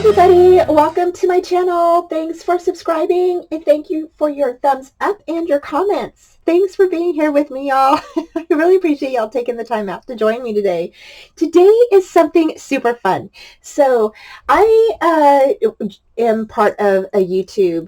everybody, welcome to my channel. Thanks for subscribing and thank you for your thumbs up and your comments. Thanks for being here with me, y'all. I really appreciate y'all taking the time out to join me today. Today is something super fun. So I am part of a YouTube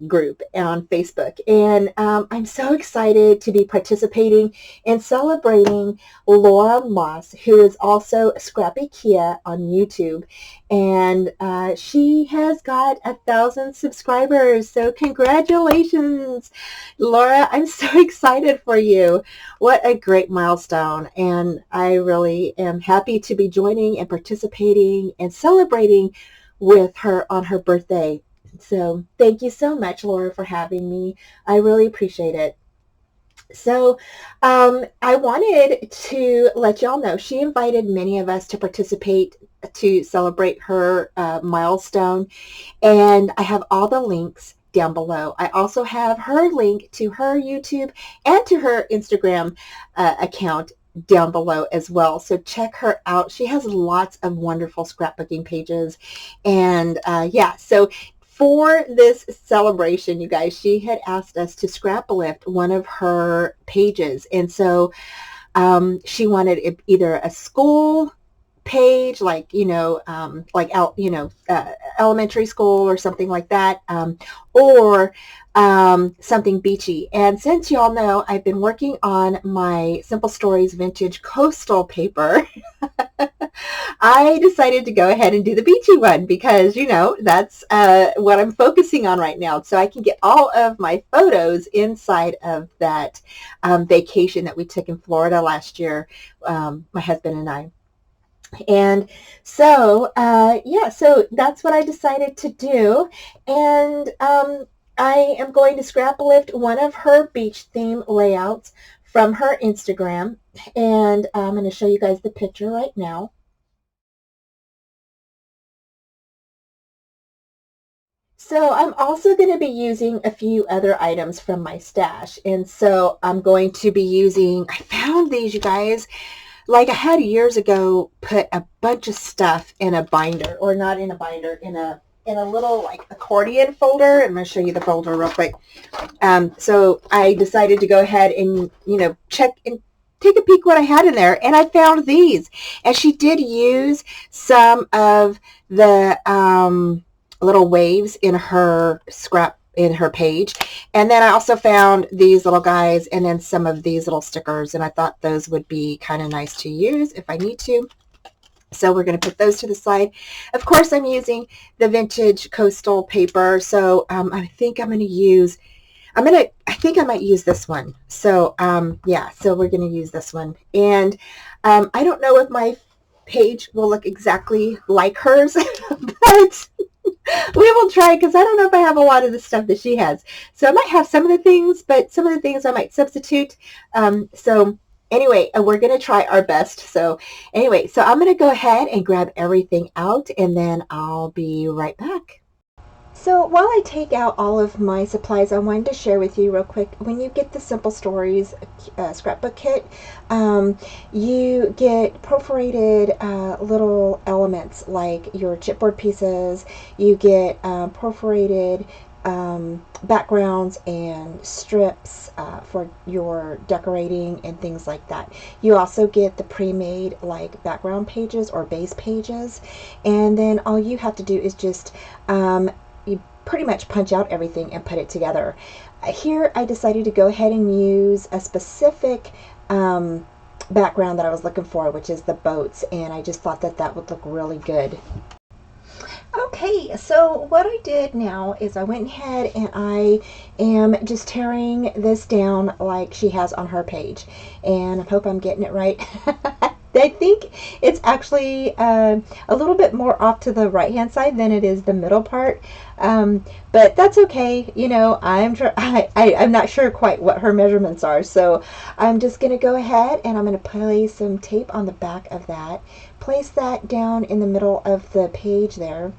group on Facebook, and I'm so excited to be participating and celebrating Laura Moss, who is also Scrappykea on YouTube, and she has got 1,000 subscribers. So congratulations, Laura. I'm so excited for you. What a great milestone, and I really am happy to be joining and participating and celebrating with her on her birthday. So thank you so much, Laura, for having me. I really appreciate it. So I wanted to let y'all know she invited many of us to participate to celebrate her milestone, and I have all the links down below. I also have her link to her YouTube and to her Instagram account down below as well. So check her out. She has lots of wonderful scrapbooking pages, and yeah, so for this celebration, you guys, she had asked us to scrap lift one of her pages. And so she wanted either a school page, like, elementary school or something like that, or something beachy. And since y'all know, I've been working on my Simple Stories vintage coastal paper, I decided to go ahead and do the beachy one because, that's what I'm focusing on right now. So I can get all of my photos inside of that vacation that we took in Florida last year, my husband and I. And so, yeah, so that's what I decided to do. And I am going to scrap lift one of her beach theme layouts from her Instagram. And I'm going to show you guys the picture right now. So I'm also going to be using a few other items from my stash. And so I'm going to be using, I found these, you guys, like I had years ago, put a bunch of stuff in a binder, or not in a binder, in a little like accordion folder. I'm going to show you the folder real quick. So I decided to go ahead and, check and take a peek what I had in there, and I found these. And she did use some of the little waves in her page, and then I also found these little guys and then some of these little stickers, and I thought those would be kind of nice to use if I need to. So we're going to put those to the side. Of course, I'm using the vintage coastal paper, so I think I might use this one. So yeah, so we're going to use this one, and I don't know if my page will look exactly like hers, but we will try, because I don't know if I have a lot of the stuff that she has. So I might have some of the things, but some of the things I might substitute. So anyway, we're going to try our best. So anyway, so I'm going to go ahead and grab everything out, and then I'll be right back. So while I take out all of my supplies, I wanted to share with you real quick, when you get the Simple Stories scrapbook kit, you get perforated little elements like your chipboard pieces. You get perforated backgrounds and strips for your decorating and things like that. You also get the pre-made like background pages or base pages, and then all you have to do is just you pretty much punch out everything and put it together. Here I decided to go ahead and use a specific background that I was looking for, which is the boats, and I just thought that that would look really good. Okay, so what I did now is I went ahead and I am just tearing this down like she has on her page, and I hope I'm getting it right. I think it's actually a little bit more off to the right hand side than it is the middle part, but that's okay. I'm not sure quite what her measurements are, so I'm just going to go ahead and I'm going to place some tape on the back of that, place that down in the middle of the page there,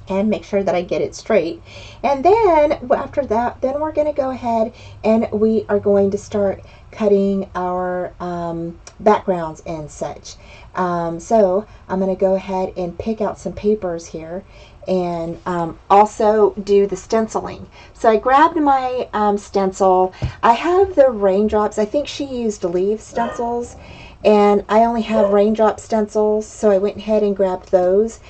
and make sure that I get it straight. And then after that, then we're going to go ahead and we are going to start cutting our backgrounds and such. So I'm going to go ahead and pick out some papers here and also do the stenciling. So I grabbed my stencil. I have the raindrops. I think she used leaf stencils, and I only have raindrop stencils, so I went ahead and grabbed those.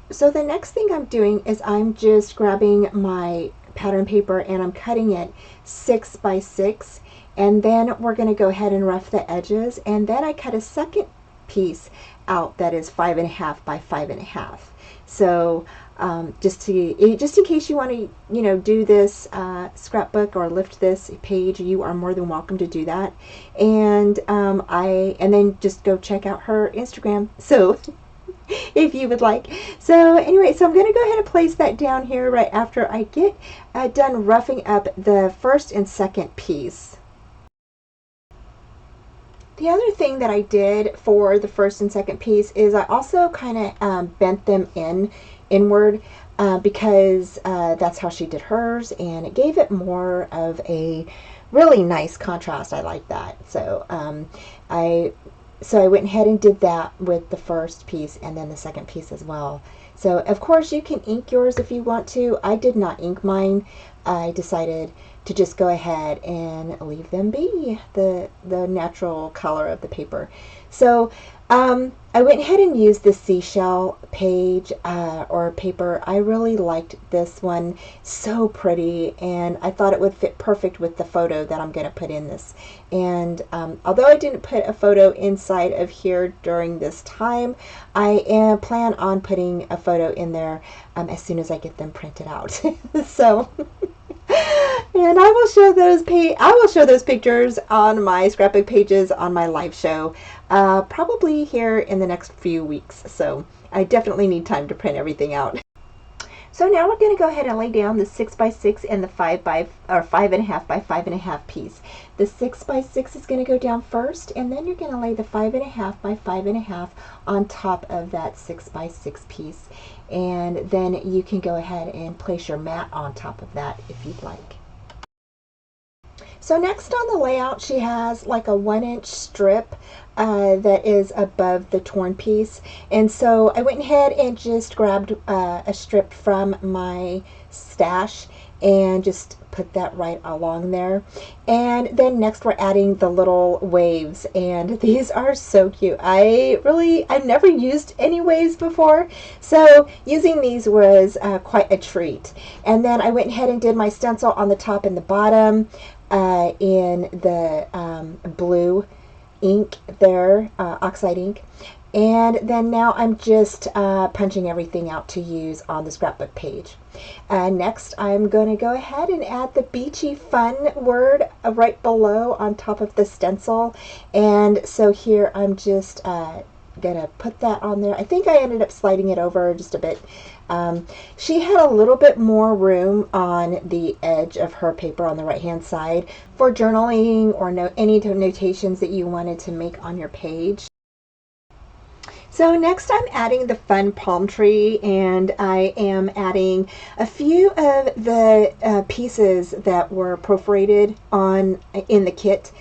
So the next thing I'm doing is I'm just grabbing my pattern paper and I'm cutting it 6 by 6, and then we're going to go ahead and rough the edges, and then I cut a second piece out that is 5.5 by 5.5. So just in case you want to do this scrapbook or lift this page, you are more than welcome to do that. And and then just go check out her Instagram. So if you would like. So anyway, so I'm going to go ahead and place that down here right after I get done roughing up the first and second piece. The other thing that I did for the first and second piece is I also kind of bent them inward because that's how she did hers, and it gave it more of a really nice contrast. I like that. So I went ahead and did that with the first piece and then the second piece as well. So of course you can ink yours if you want to. I did not ink mine. I decided to just go ahead and leave them be the natural color of the paper. So I went ahead and used the seashell page or paper. I really liked this one, so pretty, and I thought it would fit perfect with the photo that I'm going to put in this. And although I didn't put a photo inside of here during this time, I plan on putting a photo in there as soon as I get them printed out. So and I will show those pictures on my scrapbook pages on my live show probably here in the next few weeks. So I definitely need time to print everything out. So now we're going to go ahead and lay down the 6 by 6 and the 5.5 by 5.5 piece. The 6 by 6 is going to go down first, and then you're going to lay the 5.5 by 5.5 on top of that 6 by 6 piece. And then you can go ahead and place your mat on top of that if you'd like. So next on the layout, she has like a 1-inch strip that is above the torn piece. And so I went ahead and just grabbed a strip from my stash and just put that right along there. And then next we're adding the little waves, and these are so cute. I've never used any waves before, so using these was quite a treat. And then I went ahead and did my stencil on the top and the bottom in the blue ink there, oxide ink. And then now I'm just punching everything out to use on the scrapbook page. Next, I'm going to go ahead and add the beachy fun word right below on top of the stencil. And so here I'm just going to put that on there. I think I ended up sliding it over just a bit. She had a little bit more room on the edge of her paper on the right hand side for journaling or any notations that you wanted to make on your page. So next I'm adding the fun palm tree, and I am adding a few of the pieces that were perforated in the kit.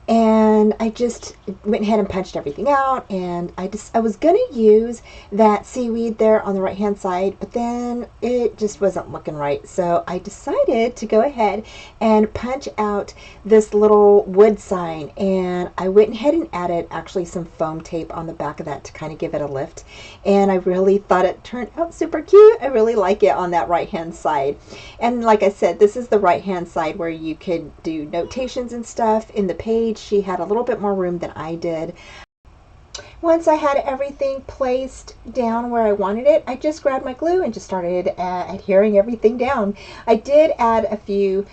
And I just went ahead and punched everything out, and I was gonna use that seaweed there on the right hand side, but then it just wasn't looking right, so I decided to go ahead and punch out this little wood sign, and I went ahead and added actually some foam tape on the back of that to kind of give it a lift, and I really thought it turned out super cute. I really like it on that right hand side. And like I said, this is the right hand side where you could do notations and stuff in the page. She had a little bit more room than I did. Once I had everything placed down where I wanted it, I just grabbed my glue and just started adhering everything down. I did add a few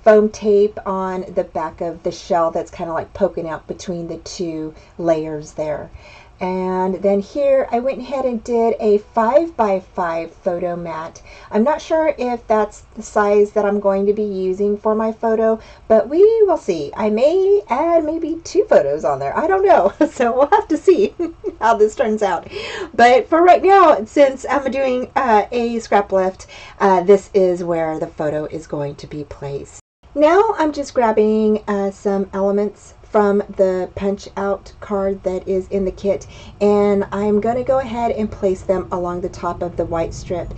foam tape on the back of the shell that's kind of like poking out between the two layers there. And then here I went ahead and did a 5x5 photo mat. I'm not sure if that's the size that I'm going to be using for my photo, but we will see. I may add maybe 2 photos on there. I don't know. So we'll have to see how this turns out. But for right now, since I'm doing a scrap lift, this is where the photo is going to be placed. Now I'm just grabbing some elements from the punch out card that is in the kit, and I'm going to go ahead and place them along the top of the white strip.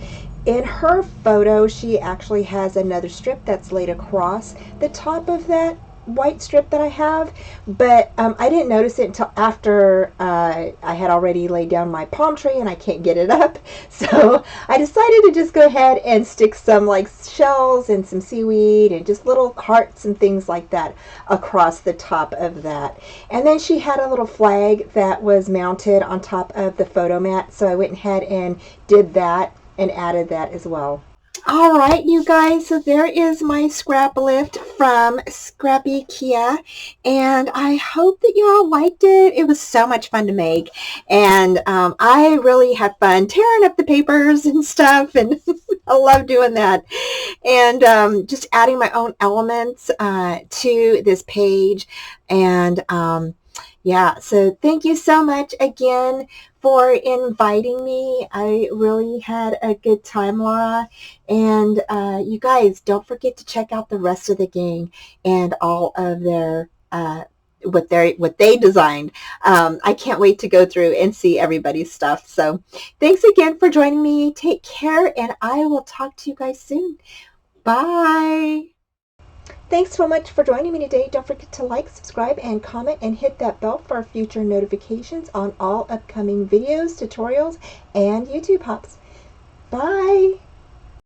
In her photo, she actually has another strip that's laid across the top of that white strip that I have, but I didn't notice it until after I had already laid down my palm tree and I can't get it up. So I decided to just go ahead and stick some like shells and some seaweed and just little hearts and things like that across the top of that. And then she had a little flag that was mounted on top of the photo mat, so I went ahead and did that and added that as well. All right, you guys, so there is my scrap lift from Scrappykea, and I hope that you all liked it. It was so much fun to make, and I really had fun tearing up the papers and stuff, and I love doing that, and just adding my own elements to this page, and yeah, so thank you so much again for inviting me. I really had a good time, Laura. And you guys, don't forget to check out the rest of the gang and all of their what they designed. I can't wait to go through and see everybody's stuff. So thanks again for joining me. Take care, and I will talk to you guys soon. Bye. Thanks so much for joining me today. Don't forget to like, subscribe, and comment, and hit that bell for future notifications on all upcoming videos, tutorials, and YouTube hops. Bye!